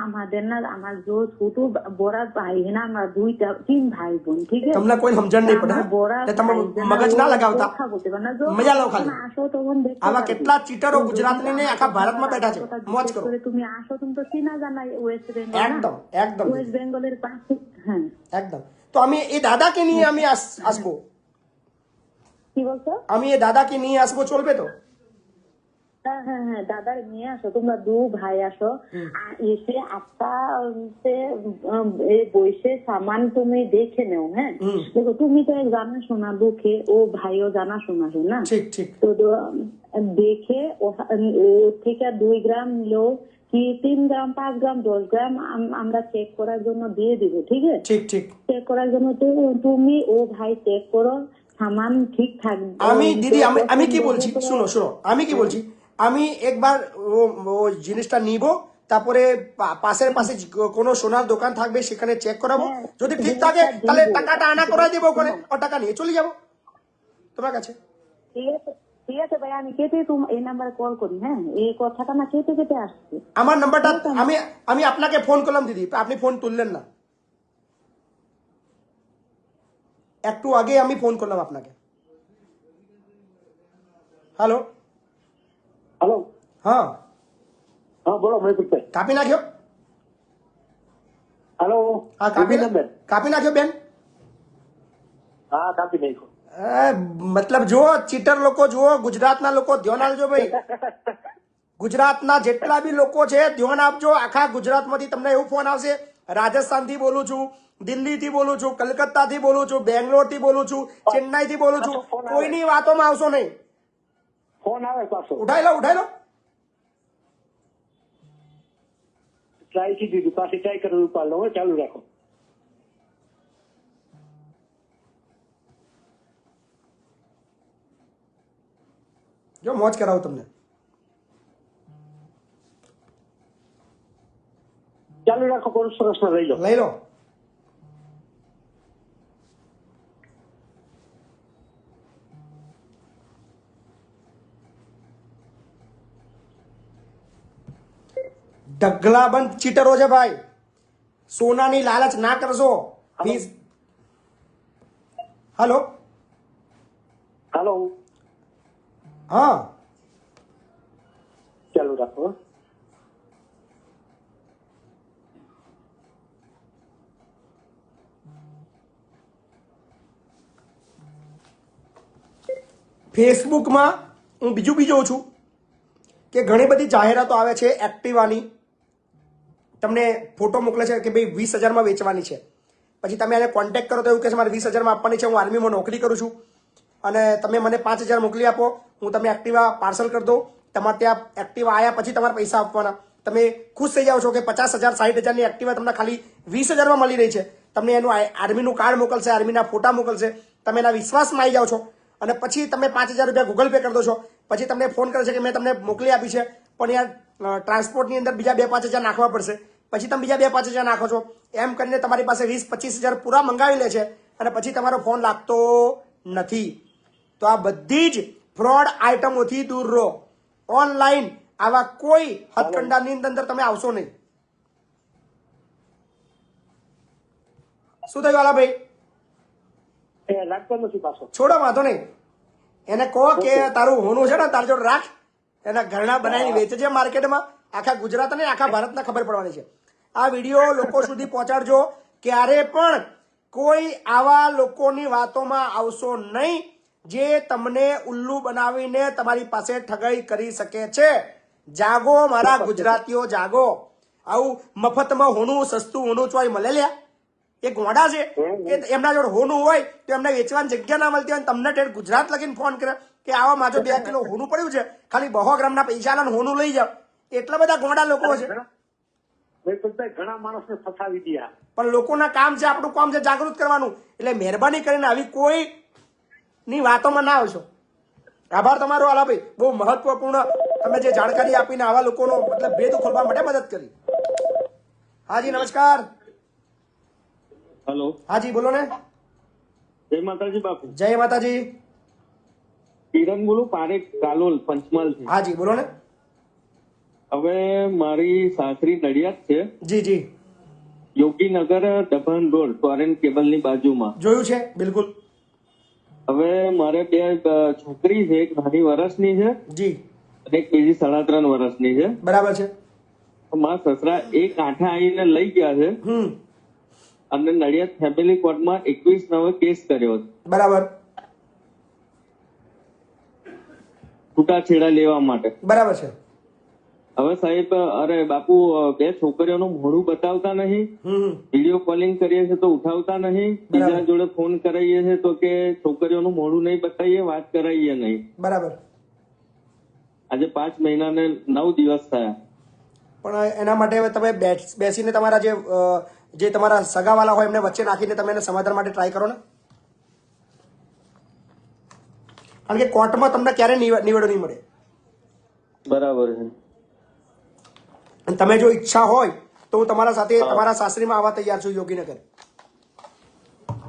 আমাদের না আমার जो ছোট বড় ভাই है ना, আমরা 2-3 ভাই বোন, ঠিক আছে? तुमने कोई समझन नहीं पड़ा है, तुम मगज ना लगावता, मजा लो खाली। আসো তখন দেখতে આવા পারবে। કેટલા ચીટરો ગુજરાતની ને આખા ભારતમાં બેઠા છે, મોજ કરો। তুমি আসো, তুমি তো চিনা জানাই ওয়েস্ট বেঙ্গল একদম একদম ওয়েস্ট বেঙ্গলের পাশে। হ্যাঁ একদম। তো আমি এই দাদাকে নিয়ে আমি আসবো, কি বলছো? আমি এই দাদাকে নিয়ে আসবো, চলবে তো? হ্যাঁ হ্যাঁ হ্যাঁ দাদা নিয়ে আসো, তোমরা 2 ভাই আসো। এসে আপকা সে বসে সামান তুমি দেখে নেও। হ্যাঁ দেখো তুমি তো জানা শোনা দুঃখে, ও ভাইও জানা শোনা है না। ঠিক ঠিক। তো দেখে ও থেকে 2 গ্রাম নিলো কি 3 গ্রাম 5 গ্রাম 10 গ্রাম আমরা চেক করার জন্য দিয়ে দিব, ঠিক আছে? ঠিক ঠিক। চেক করার জন্য তুমি ও ভাই চেক করো সামান ঠিক থাকবে। আমি দিদি আমি কি বলছি শোনো আমি কি বলছি, আমি একবার ও জিনিসটা নিব, তারপরে পাশে কোনো সোনার দোকান থাকবে সেখানে চেক করাবো, যদি ঠিক থাকে তাহলে টাকাটা আনা করে দেবো ওখানে, ও টাকা নিয়ে চলে যাবো তোমার কাছে। ঠিক আছে ঠিক আছে ভাই, আমি কেটে এই নাম্বারে কল করি। হ্যাঁ এই কথাটা না কেটে কেটে আসছে আমার নাম্বারটা আমি আপনাকে ফোন করলাম দিদি, আপনি ফোন তুললেন না, একটু আগে আমি ফোন করলাম আপনাকে। হ্যালো હલો હા હા બોલો મહેશભાઈ। કાપી નાખ્યો? હલો હા કાપી નાખ્યો બેન? હા કાપી નાખ્યો। મતલબ જો ચીટર લોકો જુઓ, ગુજરાતના લોકો ધ્યાન આપજો ભાઈ, ગુજરાતના જેટલા બી લોકો છે ધ્યાન આપજો। આખા ગુજરાતમાંથી તમને એવું ફોન આવશે, રાજસ્થાનથી બોલું છું, દિલ્હીથી બોલું છું, કલકત્તાથી બોલું છું, બેંગ્લોરથી બોલું છું, ચેન્નાઈથી બોલું છું, કોઈની વાતોમાં આવશો નહીં। ફોન આવે પાછો, ઉઠાઈ લો ટ્રાય કી દીધું, પાછી ટ્રાય કરી ઉપાડ લો, ચાલુ રાખો। જો મોજ કરાવું તમને, ચાલુ રાખો, કોઈ પ્રશ્ન લઈ લો। લઈ લો। ઢગલાબંધ ચીટરો છે ભાઈ. સોનાની લાલચ ના કરશો. ફીસ હલો હાલો હા ચાલુ રાખો. ફેસબુકમાં હું બીજું જોઉં છું કે ઘણી બધી જાહેરાતો આવે છે એક્ટિવાની. તમને ફોટો મોકલે છે કે ભાઈ 20,000માં વેચવાની છે. પછી તમે એને કોન્ટેક્ટ કરો તો એવું કહે છે મારે 20,000માં આપવાની છે, હું આર્મીમાં નોકરી કરું છું અને તમે મને 5,000 મોકલી આપો, હું તમને એક્ટિવા પાર્સલ કરી દઉં. તમારે ત્યાં એક્ટિવા આવ્યા પછી તમારે પૈસા આપવાના. તમે ખુશ થઈ જાઓ છો કે 50,000 60,000ની એક્ટિવા તમને ખાલી 20,000માં મળી રહી છે. તમને એનું આર્મીનું કાર્ડ મોકલશે, આર્મીના ફોટા મોકલશે, તમે એના વિશ્વાસમાં આવી જાઓ છો અને પછી તમે 5,000 રૂપિયા ગૂગલ પે કરી દો છો. પછી તમને ફોન કરે છે કે મેં તમને મોકલી આપી છે પણ યાર ટ્રાન્સપોર્ટની અંદર બીજા 2-5,000 નાખવા પડશે. પછી તમે બીજા 2-5,000 નાખો છો. એમ કરીને તમારી પાસે 20-25,000 પૂરા મંગાવી લે છે અને પછી તમારો ફોન લાગતો નથી. તો આ બધી જ ફ્રોડ આઇટમોથી દૂર રહો. ઓનલાઈન આવા કોઈ હથકંડાની અંદર તમે આવશો નહીં. શું થયું વાલાભાઈ? લાગતો નથી પાછો. છોડો, વાંધો નહીં. એને કહો કે તારું હોનું છે ને તાર જોડે રાખ, એના ઘરણા બનાવીને વેચજે માર્કેટમાં. આખા ગુજરાત અને આખા ભારતને ખબર પડવાની છે. આ વિડીયો લોકો સુધી પહોંચાડજો. ક્યારે પણ કોઈ આવા લોકોની વાતોમાં આવશો નહીં જે તમને ઉલ્લુ બનાવીને તમારી પાસે ઠગાઈ કરી શકે છે. જાગો મારા ગુજરાતીઓ, જાગો. આવું મફતમાં હોનું, સસ્તું હોનું ચોય મળે લ્યા. એ ગોડા છે કે એમના જોડે હોનું હોય તો એમને વેચવાની જગ્યા ના મળતી હોય. તમને ઠેર ગુજરાત લગીને ફોન કરે કે આવા માજો 2 કિલો હોનું પડ્યું છે, ખાલી 200 ગ્રામના પૈસા હોનું લઈ જાઓ. એટલા બધા ગોડા લોકો છે. ઘણા માણસને ફસાવી દીધા. પણ લોકોના કામ છે, આપણું કામ છે જાગૃત કરવાનું. એટલે મહેરબાની કરીને આવી કોઈ ની વાતોમાં ના આવશો. આભાર તમારો આલાભાઈ, બહુ મહત્વપૂર્ણ તમે જે જાણકારી આપીને આવા લોકોનો મતલબ ભેદ ખોલવા માટે મદદ કરી. હાજી નમસ્કાર. હેલો હાજી બોલો ને. જય માતાજી બાપુ. જય માતાજી. કિરણ બોલું, પારેખ કાલોલ પંચમહાલ થી. હાજી બોલો ને. હવે મારી સાસરી નડિયાદ છે, જી જી યોગીનગર દભણ રોડ ટોરેન્ટ કેબલની બાજુમાં. જોયું છે બિલકુલ. હવે મારે 2 છોકરી છે, એક નાની વર્ષની છે જી અને એક બીજી 3.5 વર્ષની છે. બરાબર છે. મારા સસરા એક આઠે આવીને લઈ ગયા છે અને નડિયાદ ફેમિલી કોર્ટમાં 21 કેસ કર્યો છે બરાબર છૂટાછેડા લેવા માટે. બરાબર છે. હવે સાહેબ, અરે બાપુ, 2 છોકરીઓનું મોઢું બતાવતા નહીં, વિડીયો કોલિંગ કરીએ છીએ તો ઉઠાવતા નહીં, બીજા જોડે ફોન કરાવીએ છીએ તો કે છોકરીઓનું મોઢું નહીં બતાવીએ, વાત કરાવીએ નહીં. બરાબર. આજે 5 મહિના ને 9 દિવસ થયા. પણ એના માટે હવે તમે બેસીને તમારા જે તમારા સગાવાલા હોય એમને વચ્ચે નાખીને તમે એને સમાધાન માટે ટ્રાય કરો ને. કારણ કે કોર્ટમાં તમને ક્યારે નિવેડો નહીં મળે. બરાબર છે. અને તમે જો ઈચ્છા હોય તો હું તમારા સાથે તમારા સાસરીમાં આવવા તૈયાર છું યોગીનગર.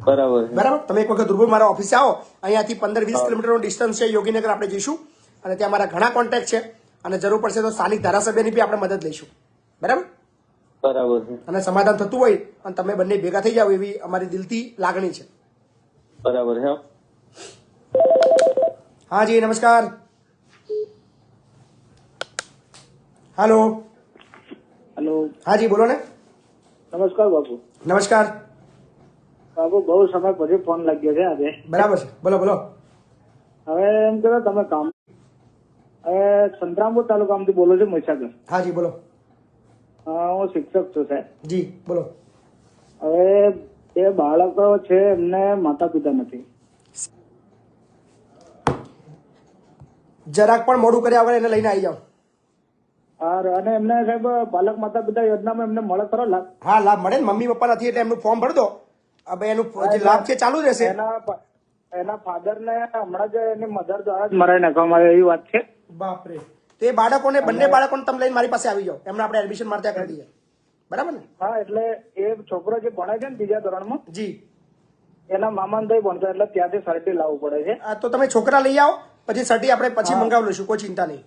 બરાબર બરાબર. તમે એક વખત રૂબરૂ મારા ઓફિસે આવો. અહીંયાથી 15-20 કિલોમીટરનો ડિસ્ટન્સ છે યોગીનગર. આપણે જઈશું અને ત્યાં મારા ઘણા કોન્ટેક્ટ છે અને જરૂર પડશે તો સ્થાનિક ધારાસભ્યની બી આપણે મદદ લઈશું. બરાબર. બરાબર છે. અને સમાધાન થતું હોય અને તમે બંને ભેગા થઈ જાવ એવી અમારી દિલથી લાગણી છે. બરાબર છે. હા જી નમસ્કાર. હેલો. હેલો. હા જી બોલો ને. નમસ્કાર બાપુ. નમસ્કાર બાપુ, બહુ સમય પછી ફોન લાગ્યો છે આજે. બરાબર છે. બોલો બોલો. હવે એમ કરો તમે કામ, હવે સંતરામપુર તાલુકામાંથી બોલો છો, મહીસાગર. હા જી બોલો. હું શિક્ષક છું સાહેબ. જી બોલો. હવે 2 બાળકો છે, એમને માતા પિતા નથી. જરાક પણ મોડું કર્યા વગર એને લઈને આવી જાઓ. અને એમને સાહેબ બાલક માતા પિતા યોજનામાં એમને મળે ખરો લાભ? હા લાભ મળે ને. મમ્મી પપ્પા નથી એટલે એમનું ફોર્મ ભરી દો. હવે એનું જે લાભ છે ચાલુ રહેશે. એના ફાધર ને હમણાં જ એની મધર દ્વારા જ મરાઈ નાખવામાં આવે એવી વાત છે. બાપરે. તો એ બાળકોને બંને બાળકોને તમે લઈને મારી પાસે આવી જાઓ. એમને આપણે એડમિશન માટે કરી દઈએ. બરાબર ને? હા, એટલે એ છોકરો જે ભણે છે ને 2જા ધોરણમાં, જી એના મામાને ભાઈ ભણતો એટલે ત્યાંથી સર્ટી લાવવું પડે છે. તો તમે છોકરા લઈ આવો, પછી સર્ટી આપણે પછી મંગાવી લઈશું. કોઈ ચિંતા નહીં.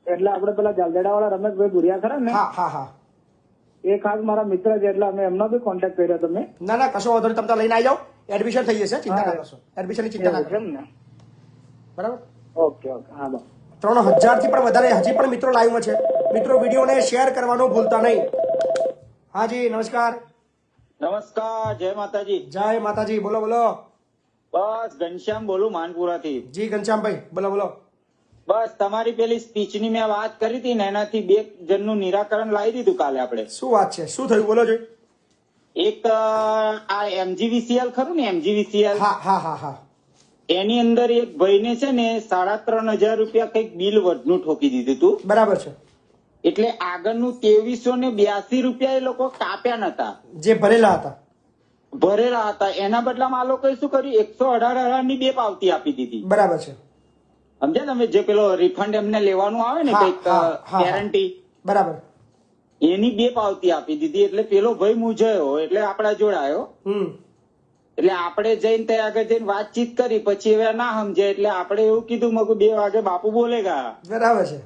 એટલે આપણે પેલા જાલદેડા વાળા રમેશભાઈ ભુરિયા ખરા ને, હા હા હા. એ ખાસ મારા મિત્ર છે, એટલે અમે એમનો બી કોન્ટેક્ટ કર્યો તમે. ના ના કશો વાંધો નહીં, તમે ત્યાં લઈને આવી જાઓ, એડમિશન થઈ જશે, ચિંતા ના કરશો, એડમિશનની ચિંતા ના એવું છે કરો. એમ ને? બરાબર. ઓકે ઓકે, હા બસ. 3000 થી પણ વધારે હજી પણ મિત્રો લાઈવમાં છે. મિત્રો વિડીયોને શેર કરવાનું ભૂલતા નહીં. હાજી નમસ્કાર. નમસ્કાર, જય માતાજી. જય માતાજી. બોલો બોલો. બસ ઘનશ્યામ બોલું માનપુરાથી. જી ઘનશ્યામભાઈ બોલો બોલો. બસ તમારી પેલી સ્પીચ ની મેં વાત કરી હતી ને, એનાથી 2 જણનું નિરાકરણ લાવી દીધું કાલે આપણે. શું વાત છે, શું થયું બોલો જોઈ. એક આ MGVCL ખરું ને, MGVCL, હા હા હા હા. એની અંદર એક ભાઈને છે ને 3,500 રૂપિયા કઈક બિલ વધનું ઠોકી દીધું હતું. બરાબર છે. એટલે આગળનું 2382 રૂપિયા એ લોકો કાપ્યા નતા, જે ભરેલા હતા. ભરેલા હતા. એના બદલામાં આ લોકોએ શું કર્યું, 118,000 ની 2 પાવતી આપી દીધી. બરાબર છે. સમજ્યા તમે? જે પેલો રિફંડ એમને લેવાનું આવે ને, હા, કઈક હા, હા. ગેરંટી, બરાબર. એની 2 પાવતી આપી દીધી. એટલે પેલો ભાઈ મૂંઝાયો, એટલે આપડા જોડાયો. એટલે આપણે જઈને ત્યાં આગળ જઈને વાતચીત કરી, પછી હવે ના સમજે એટલે આપણે એવું કીધું, મગું 2 વાગે બાપુ બોલેગા. બરાબર છે.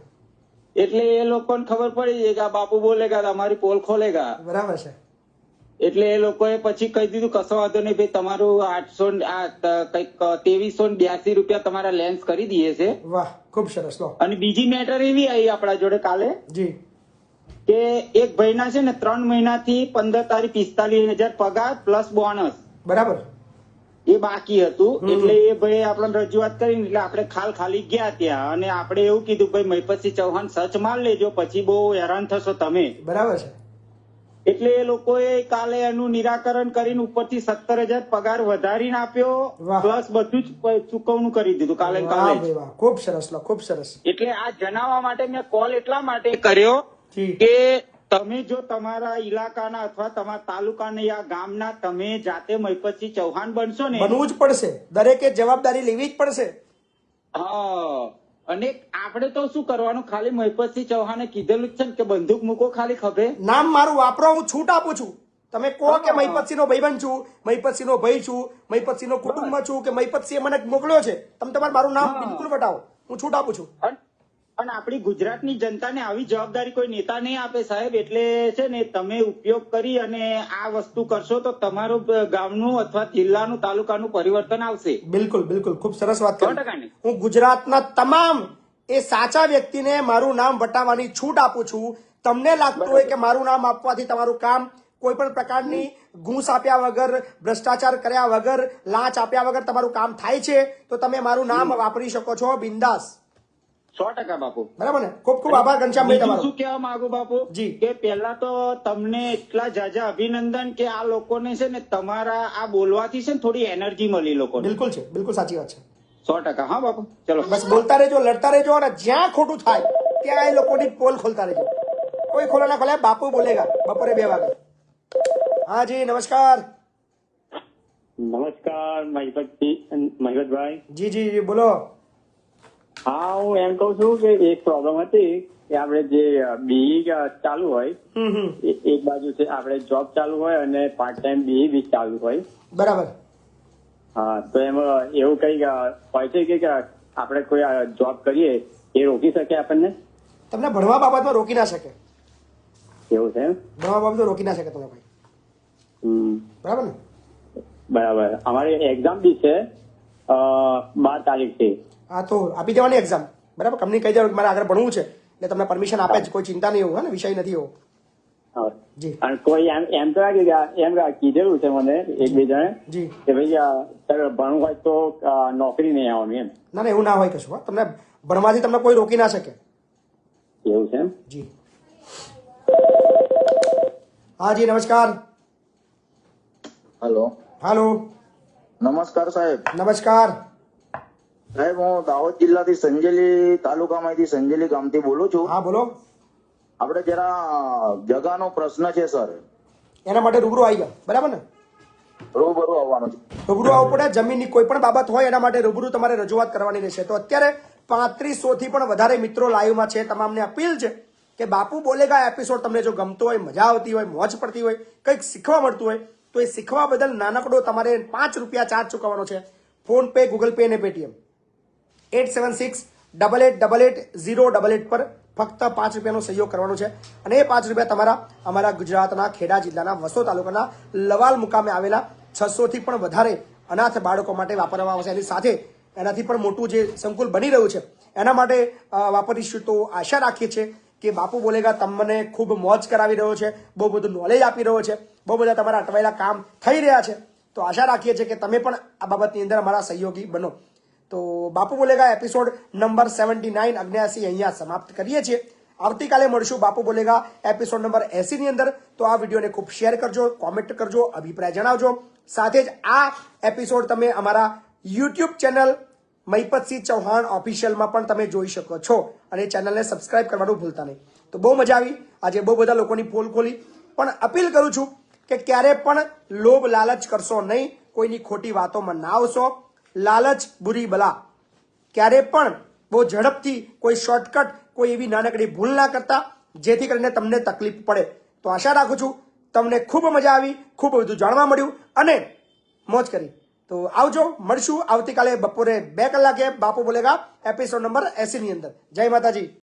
એટલે એ લોકોને ખબર પડી જાય કે આ બાપુ બોલેગા, તમારી પોલ ખોલેગા. બરાબર છે. એટલે એ લોકોએ પછી કહી દીધું, કશો વાંધો નહીં ભાઈ, તમારું 2382 રૂપિયા તમારા લેન્સ કરી દઈએ છે. વાહ, ખૂબ સરસ. લો. અને બીજી મેટર એવી આવી આપણા જોડે કાલે જી. કે એક ભાઈના છે ને 3 મહિનાથી 15,45,000 પગાર પ્લસ બોનસ બરાબર. એ બાકી હતું. એટલે એ ભાઈ આપણને રજૂઆત કરીને એટલે આપણે ખાલી ગયા ત્યાં, અને આપણે એવું કીધું ભાઈ મહિપતસિંહ ચૌહાણ સચ માર લેજો, પછી બહુ હેરાન થશો તમે. બરાબર છે. એટલે એ લોકોએ કાલે એનું નિરાકરણ કરીને ઉપરથી 17,000 પગાર વધારીને આપ્યો, વાહ. પ્લસ બધું જ ચૂકવણું કરી દીધું કાલે ને વાહ કાલે જ. ભાઈ વાહ, ખૂબ સરસ. લો, ખૂબ સરસ. એટલે આ જણાવવા માટે મેં કોલ એટલા માટે કર્યો જી. કે તમે જો તમારા ઇલાકાના અથવા તમારા તાલુકાના યા ગામના તમે જાતે મહિપતસિંહ ચૌહાણ બનશો ને, બનવું જ પડશે, દરેકે જવાબદારી લેવી જ પડશે. હા. અને આપણે તો શું કરવાનું, ખાલી મહિપતસિંહ ચૌહાણે કીધેલું જ છે ને કે બંદૂક મૂકો ખાલી ખભે, નામ મારું વાપરો, હું છૂટ આપું છું. તમે કહો કે મહિપતસિંહ નો ભાઈબંધ છું, મહિપતસિંહ નો ભાઈ છું, મહિપતસિંહ નો કુટુંબમાં છું, કે મહિપતસિંહ મને મોકલ્યો છે, તમે તમારું મારું નામ બિલકુલ બતાવો, હું છૂટ આપું છું. અને આપણી ગુજરાતની જનતાને આવી જવાબદારી કોઈ નેતા નહીં આપે સાહેબ. એટલે છે ને તમે ઉપયોગ કરી અને આ વસ્તુ કરશો તો તમારું ગામનું અથવા જિલ્લાનું તાલુકાનું પરિવર્તન આવશે. બિલકુલ બિલકુલ, ખૂબ સરસ વાત 100% કરી. ની. હું ગુજરાતના તમામ એ સાચા વ્યક્તિને મારું નામ વટાવવાની છૂટ આપું છું. તમને લાગતું હોય કે મારું નામ આપવાથી તમારું કામ કોઈ પણ પ્રકારની ઘૂસ આપ્યા વગર, ભ્રષ્ટાચાર કર્યા વગર, લાંચ આપ્યા વગર તમારું કામ થાય છે, તો તમે મારું નામ વાપરી શકો છો બિંદાસ. 100% બાપુ. બરાબર ને? ખૂબ ખૂબ આભાર ઘનશ્યામભાઈ બીજું તમારો. શું કહેવા માંગુ બાપુ, જી. કે પહેલા તો તમને એટલા જાજા અભિનંદન કે આ લોકોને છે ને તમારા આ બોલવાથી છે ને થોડી એનર્જી મળી લોકોને. બિલકુલ છે, બિલકુલ સાચી વાત છે. 100%. હા બાપુ, ચલો બસ બોલતા રહેજો, લડતા રહેજો, અને જ્યાં ખોટું થાય ત્યાં એ લોકોની પોલ ખોલતા રહેજો. કોઈ ખોલે ના ખોલે, બાપુ બોલેગા બપોરે 2 વાગે. હા જી નમસ્કાર. નમસ્કાર મહિપતભાઈ. જી જી જી બોલો. હા, હું એમ કઉ છું કે એક પ્રોબ્લેમ હતી કે આપણે જે બીઈ ચાલુ હોય, એક બાજુ છે આપણે જોબ ચાલુ હોય અને પાર્ટ ટાઈમ બીઈ બી ચાલુ હોય. બરાબર. હા, તો એમાં એવું કઈ હોય છે કે આપણે કોઈ જોબ કરીએ એ રોકી શકે આપણને? તમને ભણવા બાબતમાં રોકી ના શકે. એવું છે એમ? ભણવા બાબતમાં રોકી ના શકે તમે ભાઈ. બરાબર ને? બરાબર. અમારી એક્ઝામ બી છે 12 તારીખથી. હા, તો આપી દેવાની એક્ઝામ. બરાબર, કંપની કહી દેવાનું કે મારે આગળ ભણવું છે, એટલે તમને પરમિશન આપે જ, કોઈ ચિંતા નહીં. એવું હા ને, વિષય નથી એવો. જી. અને કોઈ એમ તો એમ કીધેલું છે મને 1-2 જણે જી. કે ભાઈ ભણવું હોય તો નોકરી નહીં આવવાની એમ. ના ના, એવું ના હોય કશું. હા, તમને ભણવાથી તમને કોઈ રોકી ના શકે. એવું છે એમ? જી. હા જી નમસ્કાર. હેલો. હાલો. નમસ્કાર સાહેબ. નમસ્કાર સાહેબ, હું દાહોદ જિલ્લાથી સંજેલી તાલુકામાંથી સંજેલી ગામથી બોલું છું. હા બોલો. આપણે જરા જગાનો પ્રશ્ન છે સર. એના માટે રૂબરૂ આવી જાઓ. બરાબર ને? રૂબરૂ આવવાનું છે. રૂબરૂ આવવું પડે. જમીનની કોઈ પણ બાબત હોય એના માટે રૂબરૂ તમારે રજૂઆત કરવાની રહેશે. તો અત્યારે 3500 થી પણ વધારે મિત્રો લાઈવમાં છે. તમામને અપીલ છે કે બાપુ બોલેગા એપિસોડ તમને જો ગમતો હોય, મજા આવતી હોય, મોજ પડતી હોય, કંઈક શીખવા મળતું હોય, તો એ શીખવા બદલ નાનકડો તમારે 5 રૂપિયા ચાર્જ ચૂકવવાનો છે. ફોન પે, ગૂગલ પે અને પેટીએમ 876-8888-088 પર ફક્ત 5 રૂપિયાનો સહયોગ કરવાનો છે અને એ 5 રૂપિયા તમારા અમારા ગુજરાતના ખેડા જિલ્લાના વસો તાલુકાના લવાલ મુકામે આવેલા 600 થી પણ વધારે અનાથ બાળકો માટે વાપરવામાં આવશે. એની સાથે એનાથી પણ મોટું જે સંકુલ બની રહ્યું છે એના માટે વાપરીશું. તો આશા રાખીએ છીએ કે બાપુ બોલેગા તમને ખૂબ મોજ કરાવી રહ્યો છે, બહુ બધું નોલેજ આપી રહ્યો છે, બહુ બધા તમારા અટવાયેલા કામ થઈ રહ્યા છે. તો આશા રાખીએ છીએ કે તમે પણ આ બાબતની અંદર અમારા સહયોગી બનો. તો બાપુ બોલેગા એપિસોડ નંબર 79 79 અહીંયા સમાપ્ત કરીએ છીએ. આવતીકાલે મળશું બાપુ બોલેગા એપિસોડ નંબર 80 ની અંદર. તો આ વિડીયોને ખૂબ શેર કરજો, કોમેન્ટ કરજો, અભિપ્રાય જણાવજો. સાથે જ આ એપિસોડ તમે અમારા યુટ્યુબ ચેનલ મહિપતસિંહ ચૌહાણ ઓફિશિયલમાં પણ તમે જોઈ શકો છો અને ચેનલને સબસ્ક્રાઇબ કરવાનું ભૂલતા નહીં. તો બહુ મજા આવી. આજે બહુ બધા લોકોની પોલ ખોલી. પણ અપીલ કરું છું કે ક્યારે પણ લોભ લાલચ કરશો નહીં, કોઈની ખોટી વાતોમાં ના આવશો. લાલચ બુરી બલા. ક્યારે પણ બહુ ઝડપથી કોઈ શોર્ટકટ, કોઈ એવી નાનકડી ભૂલ ના કરતા જેથી કરીને તમને તકલીફ પડે. તો આશા રાખું છું તમને ખૂબ મજા આવી, ખૂબ બધું જાણવા મળ્યું અને મોજ કરી. તો આવજો, મળશું આવતીકાલે બપોરે 2 કલાકે બાપુ બોલેગા એપિસોડ નંબર 80 ની અંદર. જય માતાજી.